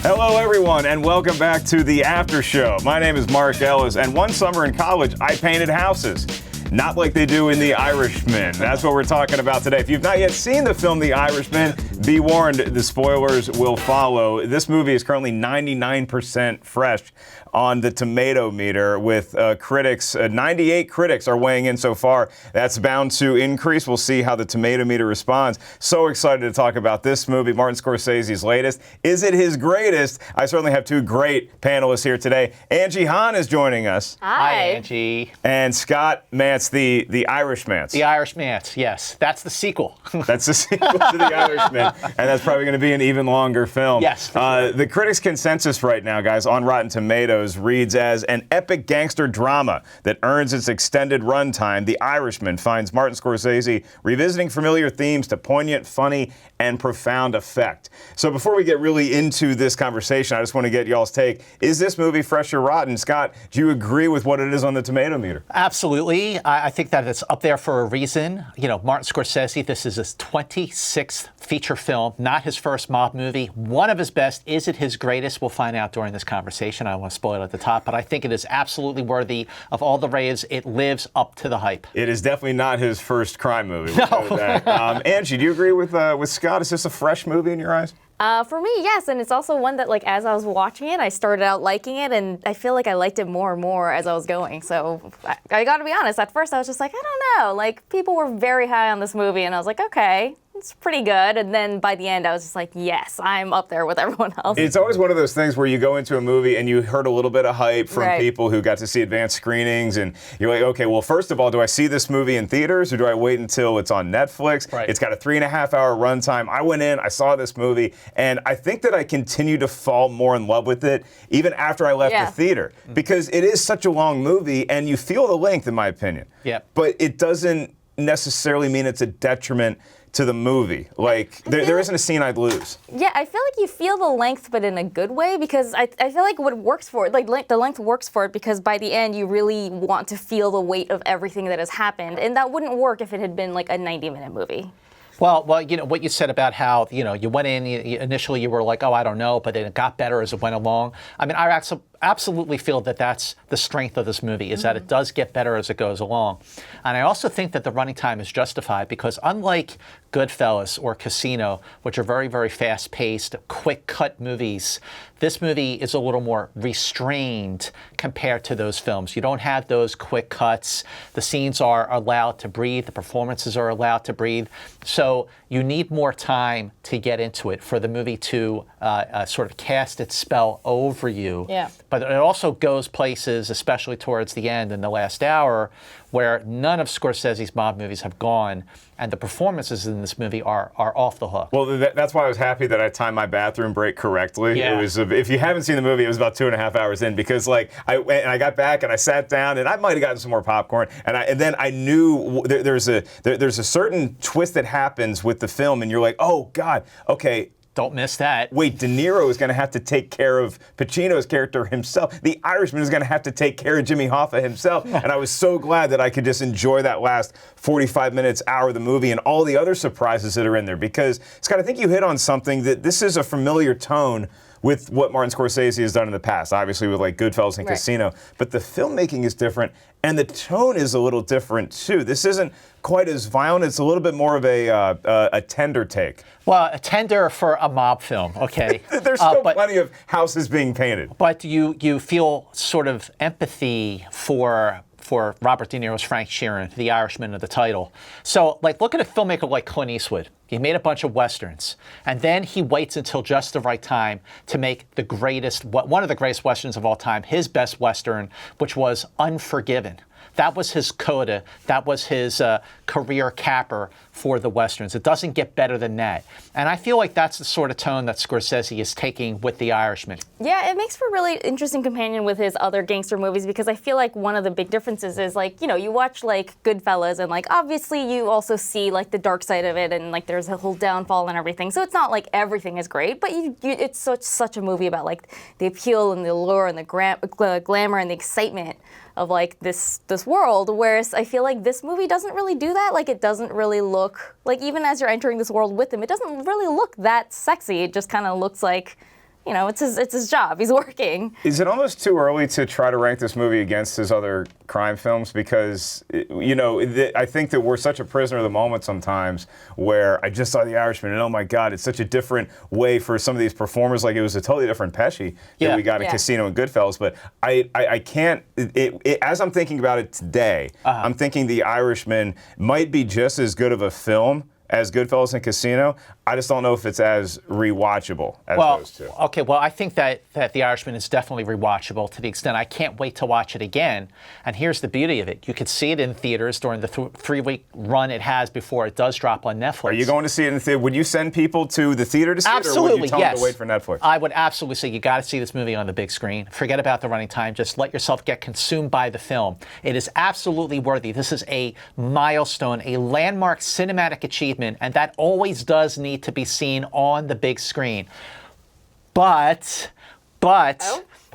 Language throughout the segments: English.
Hello, everyone, and welcome back to the After Show. My name is Mark Ellis, and one summer in college, I painted houses. Not like they do in The Irishman. That's what we're talking about today. If you've not yet seen the film The Irishman, be warned, the spoilers will follow. This movie is currently 99% fresh on the Tomatometer with critics. 98 critics are weighing in so far. That's bound to increase. We'll see how the Tomatometer responds. So excited to talk about this movie, Martin Scorsese's latest. Is it his greatest? I certainly have two great panelists here today. Angie Han is joining us. Hi, Angie. And Scott Mantz, the Irishman. The Irishman, yes. That's the sequel. That's the sequel to The Irishman, and that's probably going to be an even longer film. Yes. Sure. The critics' consensus right now, guys, on Rotten Tomatoes reads as an epic gangster drama that earns its extended runtime. The Irishman finds Martin Scorsese revisiting familiar themes to poignant, funny, and profound effect. So before we get really into this conversation, I just want to get y'all's take. Is this movie fresh or rotten? Scott, do you agree with what it is on the Tomatometer? Absolutely. I think that it's up there for a reason. You know, Martin Scorsese, this is his 26th feature film, not his first mob movie. One of his best. Is it his greatest? We'll find out during this conversation. I don't want to spoil it at the top, but I think it is absolutely worthy of all the raves. It lives up to the hype. It is definitely not his first crime movie. No. Angie, do you agree with Scott? Is this a fresh movie in your eyes? For me, yes, and it's also one that, like, as I was watching it, I started out liking it, and I feel like I liked it more and more as I was going. So I got to be honest. At first, I was just like, I don't know. Like, people were very high on this movie, and I was like, okay, it's pretty good. And then by the end, I was just like, yes, I'm up there with everyone else. It's always one of those things where you go into a movie and you heard a little bit of hype from people who got to see advanced screenings, and you're like, okay, well, first of all, do I see this movie in theaters, or do I wait until it's on Netflix? Right. It's got a 3.5-hour runtime. I went in, I saw this movie, and I think that I continue to fall more in love with it even after I left the theater, because it is such a long movie, and you feel the length, in my opinion. Yeah. But it doesn't necessarily mean it's a detriment to the movie. Like, there isn't a scene I'd lose. Yeah, I feel like you feel the length, but in a good way, because I feel like what works for it, like the length works for it, because by the end you really want to feel the weight of everything that has happened, and that wouldn't work if it had been like a 90-minute movie. Well, you know, what you said about how, you know, you went in, initially you were like, oh, I don't know, but then it got better as it went along. I mean, I absolutely feel that that's the strength of this movie, is that it does get better as it goes along. And I also think that the running time is justified, because unlike Goodfellas or Casino, which are very, very fast-paced, quick-cut movies, this movie is a little more restrained compared to those films. You don't have those quick cuts. The scenes are allowed to breathe. The performances are allowed to breathe. So you need more time to get into it for the movie to sort of cast its spell over you. Yeah. But it also goes places, especially towards the end in the last hour, where none of Scorsese's mob movies have gone, and the performances in this movie are off the hook. Well, that's why I was happy that I timed my bathroom break correctly. Yeah. It was, if you haven't seen the movie, it was about 2.5 hours in, because like I got back and I sat down and I might have gotten some more popcorn, and then I knew there's a certain twist that happens with the film, and you're like, oh God, okay. Don't miss that. Wait, De Niro is going to have to take care of Pacino's character himself. The Irishman is going to have to take care of Jimmy Hoffa himself. And I was so glad that I could just enjoy that last 45 minutes, hour of the movie, and all the other surprises that are in there. Because, Scott, I think you hit on something, that this is a familiar tone with what Martin Scorsese has done in the past, obviously with like Goodfellas and Casino. But the filmmaking is different, and the tone is a little different too. This isn't quite as violent. It's a little bit more of a tender take. Well, a tender for a mob film, okay. There's still plenty of houses being painted. But you feel sort of empathy for Robert De Niro's Frank Sheeran, The Irishman of the title. So, like, look at a filmmaker like Clint Eastwood. He made a bunch of Westerns, and then he waits until just the right time to make one of the greatest Westerns of all time, his best Western, which was Unforgiven. That was his coda. That was his career capper for the Westerns. It doesn't get better than that. And I feel like that's the sort of tone that Scorsese is taking with The Irishman. Yeah, it makes for a really interesting companion with his other gangster movies, because I feel like one of the big differences is, like, you know, you watch like Goodfellas, and like obviously you also see like the dark side of it, and like there's a whole downfall and everything. So it's not like everything is great, but it's such a movie about like the appeal and the allure and the glamour and the excitement of like this world, whereas I feel like this movie doesn't really do that. Like, it doesn't really look like, even as you're entering this world with them, it doesn't really look that sexy. It just kind of looks like it's his job. He's working. Is it almost too early to try to rank this movie against his other crime films? Because, I think that we're such a prisoner of the moment sometimes, where I just saw The Irishman, and oh my God, it's such a different way for some of these performers. Like, it was a totally different Pesci that we got in Casino and Goodfellas. But I can't, as I'm thinking about it today, I'm thinking The Irishman might be just as good of a film as Goodfellas and Casino. I just don't know if it's as rewatchable as those two. Okay, well, I think that The Irishman is definitely rewatchable to the extent I can't wait to watch it again. And here's the beauty of it. You could see it in theaters during the 3-week run it has before it does drop on Netflix. Are you going to see it in the theater? Would you send people to the theater to see absolutely, it, or would you tell them yes. to wait for Netflix? I would absolutely say you got to see this movie on the big screen. Forget about the running time. Just let yourself get consumed by the film. It is absolutely worthy. This is a milestone, a landmark cinematic achievement, and that always does need to be seen on the big screen. But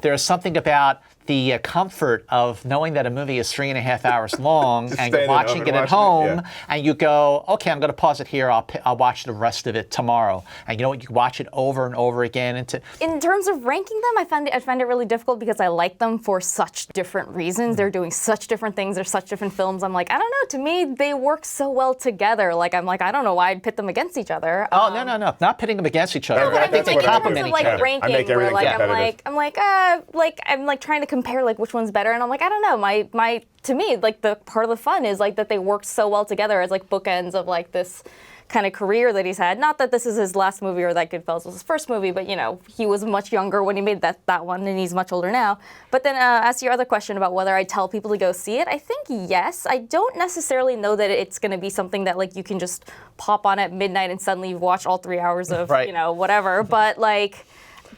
there's something about the comfort of knowing that a movie is 3.5 hours long and you're watching it at home, and you go, okay, I'm going to pause it here. I'll watch the rest of it tomorrow. And you know what? You watch it over and over again. In terms of ranking them, I find it really difficult because I like them for such different reasons. They're doing such different things. They're such different films. I'm like, I don't know. To me, they work so well together. Like, I'm like, I don't know why I'd pit them against each other. Oh, no. Not pitting them against each other. No, but I think they complement each other. Ranking, I make everything I'm like trying to compare like which one's better, and I'm like, I don't know. To me, like, the part of the fun is like that they work so well together as like bookends of like this kind of career that he's had. Not that this is his last movie or that Goodfellas was his first movie, but he was much younger when he made that one, and he's much older now. But then as to your other question about whether I tell people to go see it, I think yes. I don't necessarily know that it's going to be something that like you can just pop on at midnight and suddenly you've watched all 3 hours of whatever.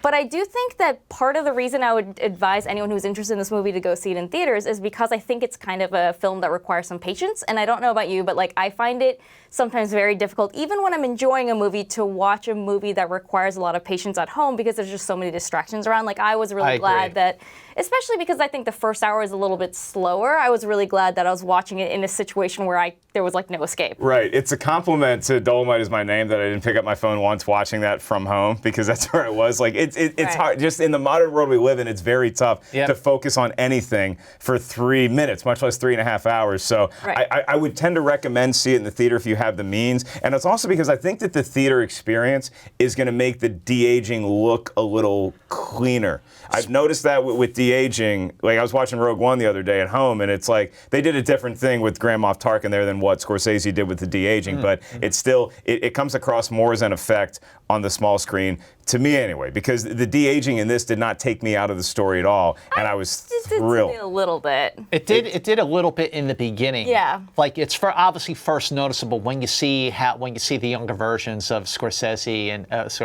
But I do think that part of the reason I would advise anyone who's interested in this movie to go see it in theaters is because I think it's kind of a film that requires some patience. And I don't know about you, but like I find it sometimes very difficult, even when I'm enjoying a movie, to watch a movie that requires a lot of patience at home because there's just so many distractions around. Like, I was really glad that, especially because I think the first hour is a little bit slower, I was really glad that I was watching it in a situation where there was like no escape. Right. It's a compliment to Dolomite Is My Name that I didn't pick up my phone once watching that from home, because that's where it was. Like, it's hard. Just in the modern world we live in, it's very tough to focus on anything for 3 minutes, much less 3.5 hours. So I would tend to recommend see it in the theater if you have the means. And it's also because I think that the theater experience is going to make the de-aging look a little cleaner. I've noticed that with de-aging. Like, I was watching Rogue One the other day at home, and it's like they did a different thing with Grand Moff Tarkin there than what Scorsese did with the de-aging, but it's still, it comes across more as an effect on the small screen, to me anyway, because the de-aging in this did not take me out of the story at all, and I was thrilled. A little bit. It did a little bit in the beginning. Yeah. Like, it's obviously first noticeable when you see the younger versions of Scorsese and as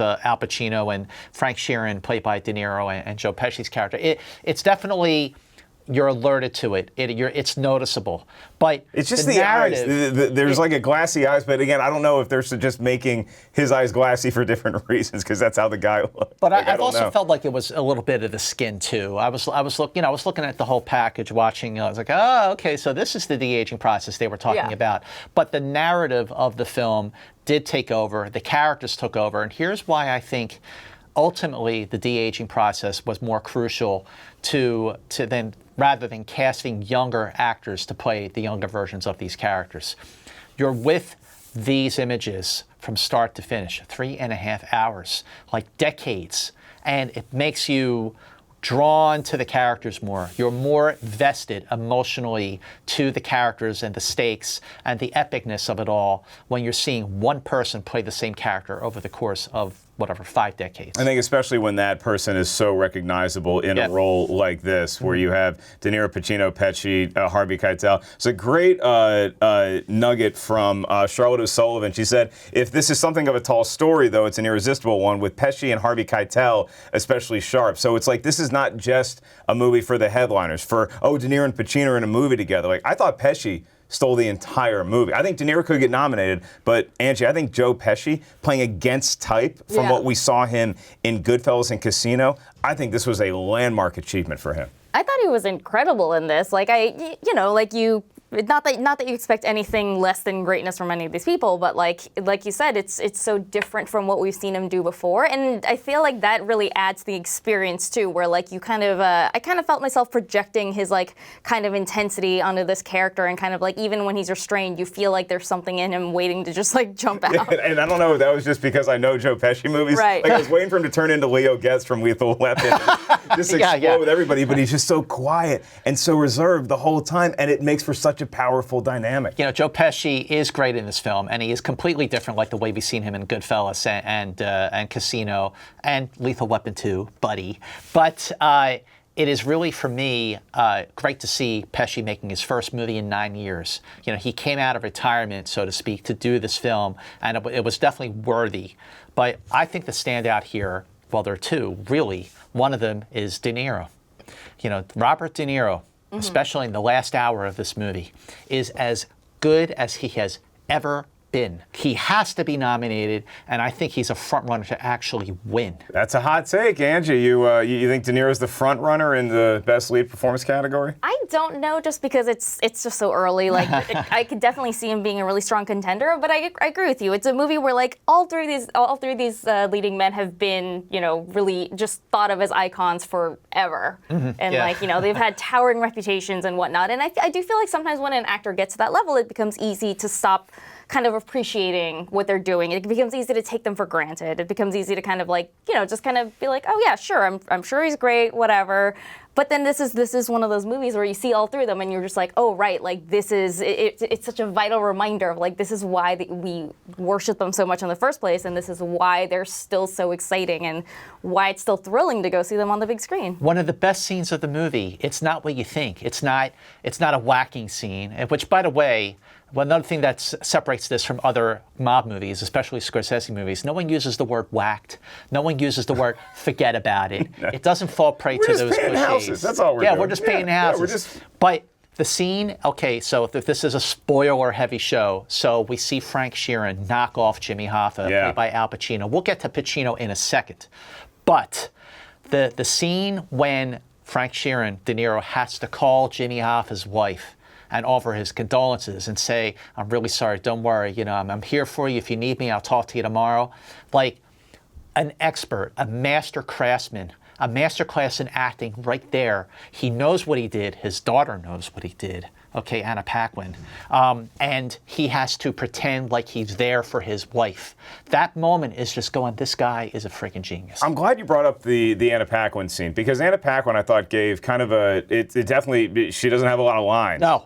Al Pacino and Frank Sheeran, played by De Niro, and Joe Pesci's character. It's definitely, you're alerted to it. It's noticeable. But it's just the narrative, eyes. There's like a glassy eyes, but again, I don't know if they're just making his eyes glassy for different reasons, because that's how the guy looked. But I've also felt like it was a little bit of the skin too. I was looking at the whole package, watching. I was like, oh, okay, so this is the de-aging process they were talking about. But the narrative of the film did take over. The characters took over, and here's why I think ultimately the de-aging process was more crucial rather than casting younger actors to play the younger versions of these characters. You're with these images from start to finish, 3.5 hours, like decades, and it makes you drawn to the characters more. You're more vested emotionally to the characters and the stakes and the epicness of it all when you're seeing one person play the same character over the course of 5 decades. I think especially when that person is so recognizable in a role like this, where you have De Niro, Pacino, Pesci, Harvey Keitel. It's a great nugget from Charlotte O'Sullivan. She said, if this is something of a tall story, though, it's an irresistible one, with Pesci and Harvey Keitel especially sharp. So it's like, this is not just a movie for the headliners, for, De Niro and Pacino are in a movie together. Like, I thought Pesci stole the entire movie. I think De Niro could get nominated, but Angie, I think Joe Pesci playing against type from what we saw him in Goodfellas and Casino, I think this was a landmark achievement for him. I thought he was incredible in this. Like, not that you expect anything less than greatness from any of these people, but like you said, it's so different from what we've seen him do before, and I feel like that really adds to the experience too, where like you kind of I kind of felt myself projecting his like kind of intensity onto this character, and kind of like even when he's restrained, you feel like there's something in him waiting to just like jump out. Yeah, and I don't know if that was just because I know Joe Pesci movies. Right. Like I was waiting for him to turn into Leo Getz from Lethal Weapon, just explode with everybody, but he's just so quiet and so reserved the whole time, and it makes for such a powerful dynamic. You know, Joe Pesci is great in this film, and he is completely different, like the way we've seen him in Goodfellas and Casino and Lethal Weapon 2, Buddy. But it is really, for me, great to see Pesci making his first movie in 9 years. You know, he came out of retirement, so to speak, to do this film, and it was definitely worthy. But I think the standout here, well, there are two, really. One of them is De Niro. You know, Robert De Niro, especially in the last hour of this movie, is as good as he has ever been. He has to be nominated, and I think he's a front runner to actually win. That's a hot take, Angie. You think De Niro's the front runner in the best lead performance category? I don't know, just because it's just so early. Like I could definitely see him being a really strong contender, but I agree with you. It's a movie where like all three of these leading men have been, you know, really just thought of as icons forever, and like, you know, they've had towering reputations and whatnot. And I do feel like sometimes when an actor gets to that level, it becomes easy to stop kind of appreciating what they're doing. It becomes easy to take them for granted. It becomes easy to kind of like, you know, just kind of be like, oh yeah, sure, I'm sure he's great, whatever. But then this is one of those movies where you see all three of them and you're just like, oh right, like this is, it's such a vital reminder of like, this is why we worship them so much in the first place, and this is why they're still so exciting and why it's still thrilling to go see them on the big screen. One of the best scenes of the movie, it's not what you think. It's not a whacking scene, which, by the way, well, another thing that separates this from other mob movies, especially Scorsese movies, no one uses the word whacked. No one uses the word forget about it. It doesn't fall prey to those cliches. Houses. That's all we're doing. Yeah, we're just painting houses. But the scene, okay, so if this is a spoiler-heavy show, so we see Frank Sheeran knock off Jimmy Hoffa, played by Al Pacino. We'll get to Pacino in a second. But the scene when Frank Sheeran, De Niro, has to call Jimmy Hoffa's wife and offer his condolences and say, I'm really sorry, don't worry, you know, I'm here for you. If you need me, I'll talk to you tomorrow. Like an expert, a master craftsman, a master class in acting right there. He knows what he did. His daughter knows what he did. Okay, Anna Paquin. And he has to pretend like he's there for his wife. That moment is just going, this guy is a freaking genius. I'm glad you brought up the Anna Paquin scene, because Anna Paquin, I thought, gave kind of it definitely, she doesn't have a lot of lines. No.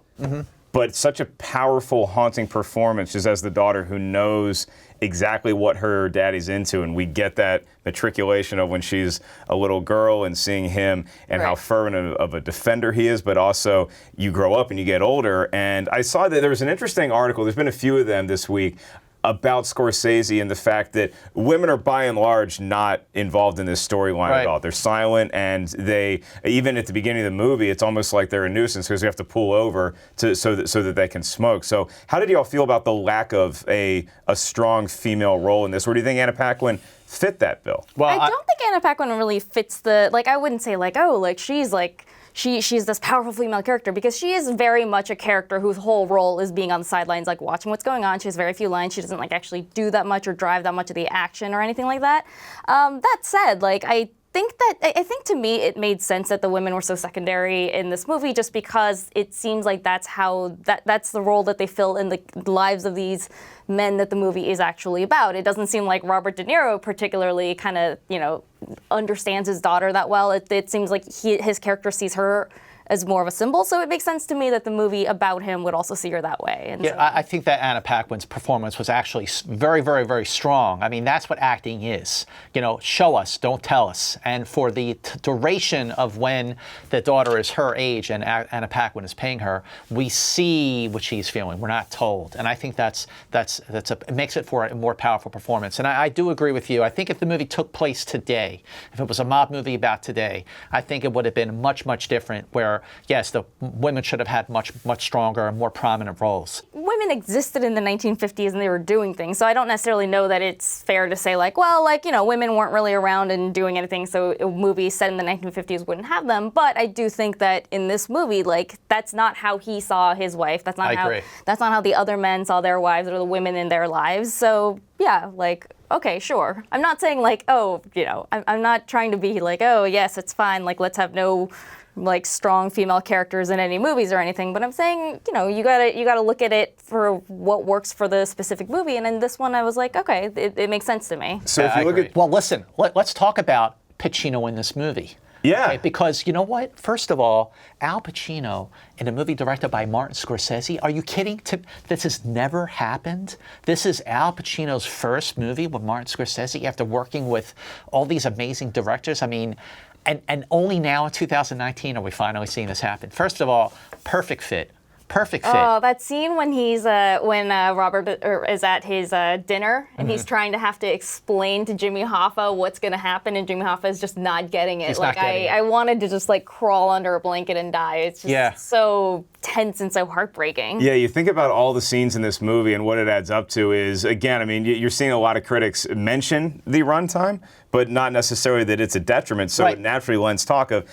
But such a powerful, haunting performance just as the daughter who knows exactly what her daddy's into, and we get that matriculation of when she's a little girl and seeing him and how fervent of a defender he is, but also you grow up and you get older. And I saw that there was an interesting article, there's been a few of them this week, about Scorsese and the fact that women are by and large not involved in this storyline at all. They're silent, and they, even at the beginning of the movie, it's almost like they're a nuisance because we have to pull over so that they can smoke. So how did y'all feel about the lack of a strong female role in this? Or do you think Anna Paquin fit that bill? Well, I don't think Anna Paquin really fits the, like, I wouldn't say like, oh, like she's like, she's this powerful female character, because she is very much a character whose whole role is being on the sidelines, like watching what's going on. She has very few lines. She doesn't like actually do that much or drive that much of the action or anything like that. That said, like I think to me it made sense that the women were so secondary in this movie, just because it seems like that's the role that they fill in the lives of these men that the movie is actually about. It doesn't seem like Robert De Niro particularly kind of, you know, understands his daughter that well. It seems like his character sees her as more of a symbol, so it makes sense to me that the movie about him would also see her that way. And yeah, I think that Anna Paquin's performance was actually very, very, very strong. I mean, that's what acting is. You know, show us, don't tell us. And for the duration of when the daughter is her age and Anna Paquin is paying her, we see what she's feeling. We're not told. And I think it makes it for a more powerful performance. And I do agree with you. I think if the movie took place today, if it was a mob movie about today, I think it would have been much, much different, where yes, the women should have had much stronger and more prominent roles. Women existed in the 1950s and they were doing things, so I don't necessarily know that it's fair to say like, well, like, you know, women weren't really around and doing anything, so a movie set in the 1950s wouldn't have them. But I do think that in this movie, like, that's not how he saw his wife. That's not how the other men saw their wives or the women in their lives. So yeah, like, okay, sure. I'm not saying like, oh, you know, I'm not trying to be like, oh yes, it's fine, like let's have no like strong female characters in any movies or anything, but I'm saying, you know, you gotta look at it for what works for the specific movie, and in this one I was like, okay, it makes sense to me. So if you look at... Well, listen, let's talk about Pacino in this movie. Yeah. Okay, because you know what? First of all, Al Pacino in a movie directed by Martin Scorsese, are you kidding? This has never happened. This is Al Pacino's first movie with Martin Scorsese after working with all these amazing directors. I mean, and only now in 2019 are we finally seeing this happen. First of all, perfect fit. Perfect fit. Oh, that scene when he's when Robert is at his dinner and he's trying to have to explain to Jimmy Hoffa what's going to happen, and Jimmy Hoffa is just not getting it. He's like not getting it. I wanted to just like crawl under a blanket and die. It's just so tense and so heartbreaking. Yeah, you think about all the scenes in this movie and what it adds up to is, again, I mean, you're seeing a lot of critics mention the runtime, but not necessarily that it's a detriment. So it naturally lends talk of,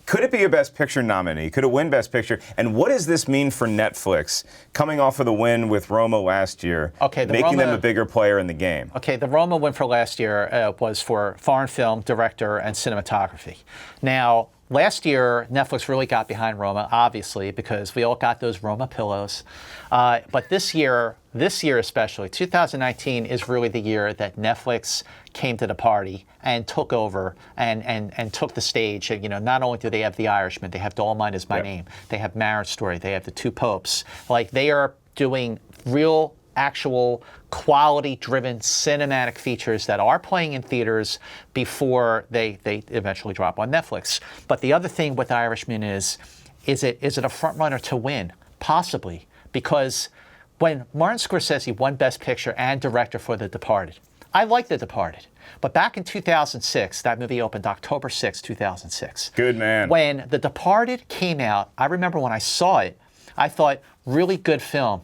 could it be a Best Picture nominee? Could it win Best Picture? And what does this mean for Netflix coming off of the win with Roma last year, making them a bigger player in the game? Okay, the Roma win for last year was for foreign film, director, and cinematography. Now, last year, Netflix really got behind Roma, obviously, because we all got those Roma pillows. But this year especially, 2019 is really the year that Netflix came to the party and took over and took the stage. You know, not only do they have The Irishman, they have Dolomite Is My Name, they have Marriage Story, they have The Two Popes. Like, they are doing real, actual, quality-driven cinematic features that are playing in theaters before they eventually drop on Netflix. But the other thing with Irishman is it a front runner to win? Possibly, because when Martin Scorsese won Best Picture and Director for The Departed, I like The Departed. But back in 2006, that movie opened October 6, 2006. Good man. When The Departed came out, I remember when I saw it, I thought, really good film,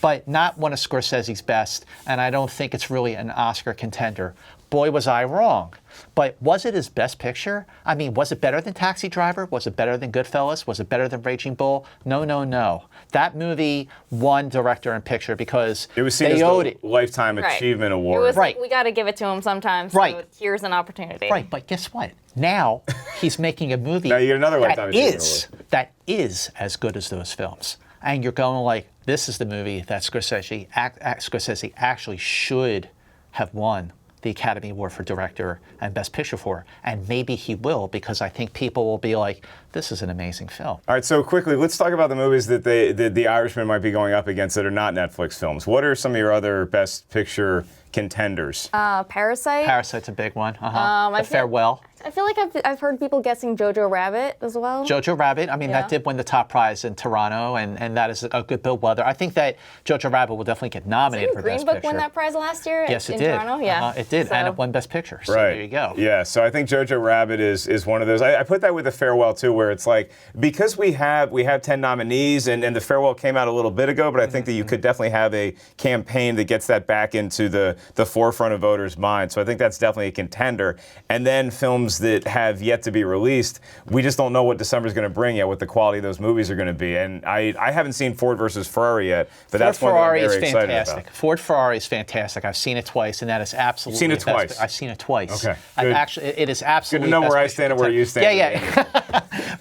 but not one of Scorsese's best, and I don't think it's really an Oscar contender. Boy, was I wrong. But was it his best picture? I mean, was it better than Taxi Driver? Was it better than Goodfellas? Was it better than Raging Bull? No, no, no. That movie won director and picture because it was seen as the Lifetime Achievement Award. It was like, we got to give it to him sometimes. So here's an opportunity. Right, but guess what? Now he's making a movie now you get another Lifetime Achievement Award. That is as good as those films. And you're going like, this is the movie that Scorsese actually should have won the Academy Award for Director and Best Picture for. And maybe he will, because I think people will be like, this is an amazing film. All right, so quickly, let's talk about the movies that the Irishman might be going up against that are not Netflix films. What are some of your other Best Picture contenders? Parasite. Parasite's a big one. The Farewell. I feel like I've heard people guessing Jojo Rabbit as well. Jojo Rabbit, I mean, that did win the top prize in Toronto, and that is a good Bill Weather. I think that Jojo Rabbit will definitely get nominated for Best Picture. Green Book won that prize last year yes, in it did. Toronto? Yeah. It did, and it won Best Picture, so there you go. Yeah, so I think Jojo Rabbit is one of those. I put that with The Farewell, too, where it's like, because we have 10 nominees, and The Farewell came out a little bit ago, but I think that you could definitely have a campaign that gets that back into the forefront of voters' minds. So I think that's definitely a contender. And then films that have yet to be released, we just don't know what December's going to bring yet, what the quality of those movies are going to be. And I haven't seen Ford versus Ferrari yet, but that's one that I'm very excited about. Ford Ferrari is fantastic. I've seen it twice, and that is absolutely. You've seen it twice? I've seen it twice. Okay. It is absolutely. Good to know where I stand and where you stand. Yeah.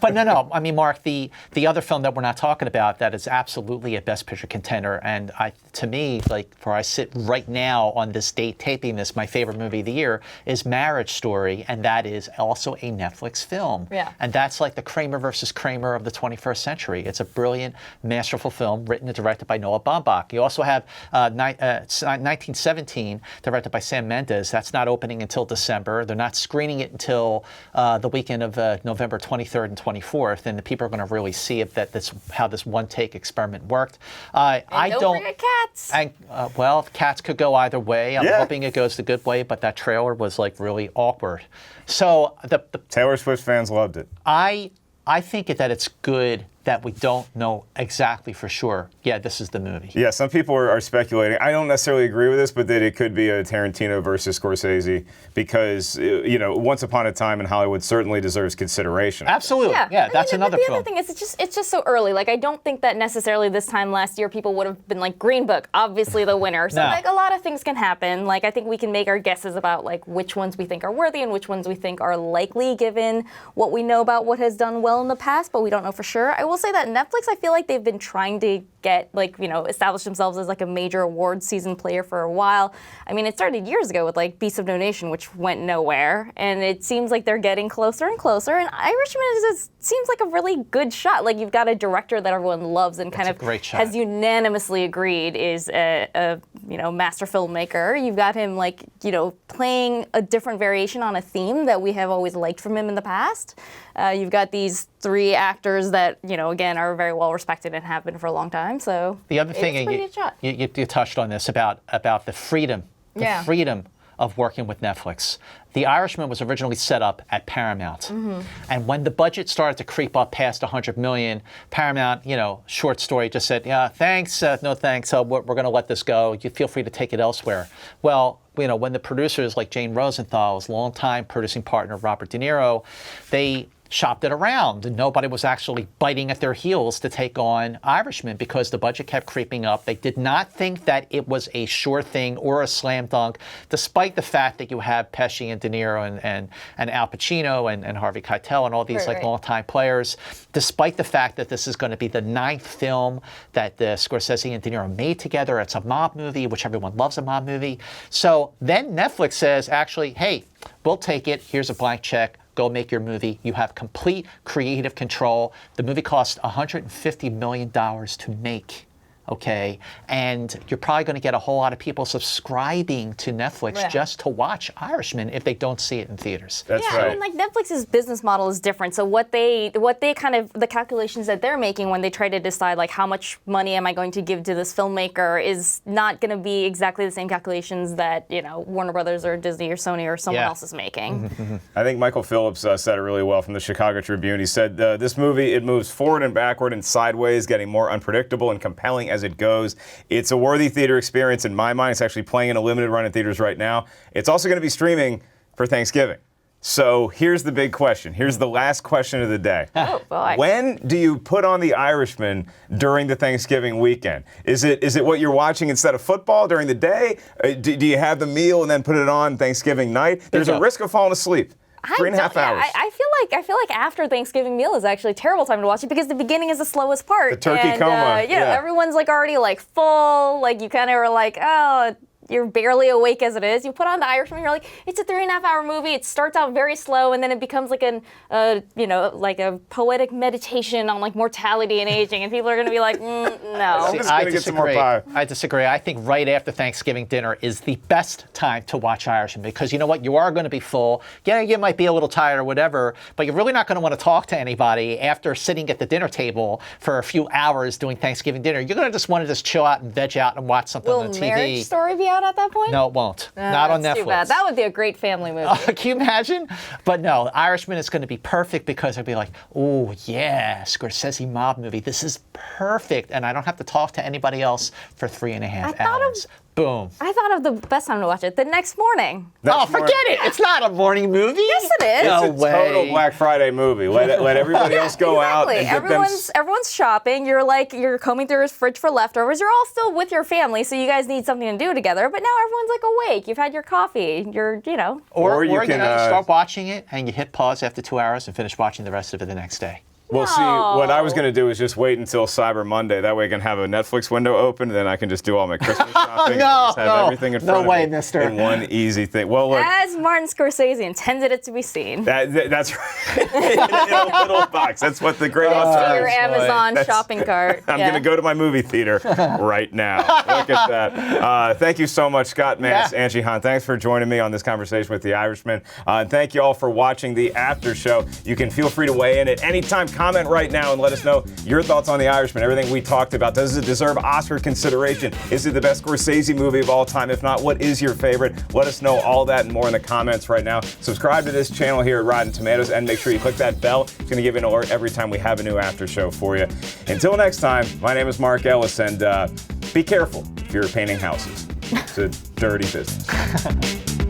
But no. I mean, Mark, the other film that we're not talking about that is absolutely a Best Picture contender, and to me, like where I sit right now on this date taping this, my favorite movie of the year is Marriage Story, and that is also a Netflix film. Yeah. And that's like the Kramer versus Kramer of the 21st century. It's a brilliant, masterful film written and directed by Noah Baumbach. You also have 1917, directed by Sam Mendes. That's not opening until December. They're not screening it until the weekend of November 23rd and 24th, and the people are going to really see if how this one-take experiment worked. Don't forget Cats. Well, Cats could go either way. I'm hoping it goes the good way, but that trailer was like really awkward. So the Taylor Swift fans loved it. I I think that it's good that we don't know exactly for sure, yeah, this is the movie. Yeah, some people are speculating. I don't necessarily agree with this, but that it could be a Tarantino versus Scorsese because, Once Upon a Time in Hollywood certainly deserves consideration. Absolutely. Yeah, that's another film. The other thing is it's just so early. Like, I don't think that necessarily this time last year people would have been like, Green Book, obviously the winner. So, like, a lot of things can happen. Like, I think we can make our guesses about, like, which ones we think are worthy and which ones we think are likely given what we know about what has done well in the past, but we don't know for sure. I will say that Netflix, I feel like they've been trying to get, establish themselves as, like, a major awards season player for a while. I mean, it started years ago with, like, Beasts of No Nation, which went nowhere, and it seems like they're getting closer and closer, and Irishman seems like a really good shot. Like, you've got a director that everyone loves and kind of has unanimously agreed is a master filmmaker. You've got him, playing a different variation on a theme that we have always liked from him in the past. You've got these three actors that, again, are very well respected and have been for a long time. So the other thing, you touched on this about the freedom, freedom of working with Netflix. The Irishman was originally set up at Paramount. And when the budget started to creep up past $100 million, Paramount, short story, just said, yeah, thanks, no thanks, we're going to let this go. You feel free to take it elsewhere. Well, when the producers like Jane Rosenthal's longtime producing partner, Robert De Niro, they shopped it around, and nobody was actually biting at their heels to take on Irishman because the budget kept creeping up. They did not think that it was a sure thing or a slam dunk, despite the fact that you have Pesci and De Niro and Al Pacino and Harvey Keitel and all these longtime players, despite the fact that this is going to be the 9th film that the Scorsese and De Niro made together. It's a mob movie, which everyone loves a mob movie. So then Netflix says, actually, hey, we'll take it. Here's a blank check. Go make your movie. You have complete creative control. The movie cost $150 million to make. Okay, and you're probably going to get a whole lot of people subscribing to Netflix just to watch Irishman if they don't see it in theaters. That's right. I mean, like, Netflix's business model is different. So what they kind of, the calculations that they're making when they try to decide, like, how much money am I going to give to this filmmaker is not going to be exactly the same calculations that, Warner Brothers or Disney or Sony or someone else is making. I think Michael Phillips said it really well from the Chicago Tribune. He said, this movie, it moves forward and backward and sideways, getting more unpredictable and compelling as it goes. It's a worthy theater experience in my mind. It's actually playing in a limited run in theaters right now. It's also going to be streaming for Thanksgiving. So here's the big question. Here's the last question of the day. Oh, boy. When do you put on The Irishman during the Thanksgiving weekend? Is it what you're watching instead of football during the day? Do you have the meal and then put it on Thanksgiving night? There's a risk of falling asleep. 3.5 hours. I feel like after Thanksgiving meal is actually a terrible time to watch it because the beginning is the slowest part. The turkey coma. Everyone's like already like full. Like, you kind of are like, oh, you're barely awake as it is. You put on The Irishman, you're like, it's a 3.5 hour movie. It starts out very slow, and then it becomes like like a poetic meditation on, like, mortality and aging, and people are going to be like, no. I disagree. I think right after Thanksgiving dinner is the best time to watch Irishman because you know what? You are going to be full. Yeah, you might be a little tired or whatever, but you're really not going to want to talk to anybody after sitting at the dinner table for a few hours doing Thanksgiving dinner. You're going to just want to just chill out and veg out and watch something on TV. Will Marriage Story be out at that point? No, it won't. Not on Netflix. Too bad. That would be a great family movie. Can you imagine? But no, Irishman is going to be perfect because it'll be like, oh yeah, Scorsese mob movie. This is perfect, and I don't have to talk to anybody else for 3.5 hours. Boom. I thought of the best time to watch it, the next morning. Forget it. It's not a morning movie. Yes, it is. No it's a way. total Black Friday movie. Let everybody else go out. And everyone's shopping. You're combing through his fridge for leftovers. You're all still with your family, so you guys need something to do together. But now everyone's like awake. You've had your coffee. Or you can start watching it and you hit pause after 2 hours and finish watching the rest of it the next day. Well, see, what I was going to do is just wait until Cyber Monday. That way I can have a Netflix window open, and then I can just do all my Christmas shopping. And just have everything in front of me mister. In one easy thing. Well, look, as Martin Scorsese intended it to be seen. That's right. in a little box. That's what the great author your Amazon shopping cart. I'm going to go to my movie theater right now. Look at that. Thank you so much, Scott Mantz, Angie Han. Thanks for joining me on this conversation with The Irishman. And thank you all for watching the after show. You can feel free to weigh in at any time. comment right now and let us know your thoughts on The Irishman, everything we talked about. Does it deserve Oscar consideration? Is it the best Scorsese movie of all time? If not, what is your favorite? Let us know all that and more in the comments right now. Subscribe to this channel here at Rotten Tomatoes and make sure you click that bell. It's going to give you an alert every time we have a new after show for you. Until next time, my name is Mark Ellis, and be careful if you're painting houses. It's a dirty business.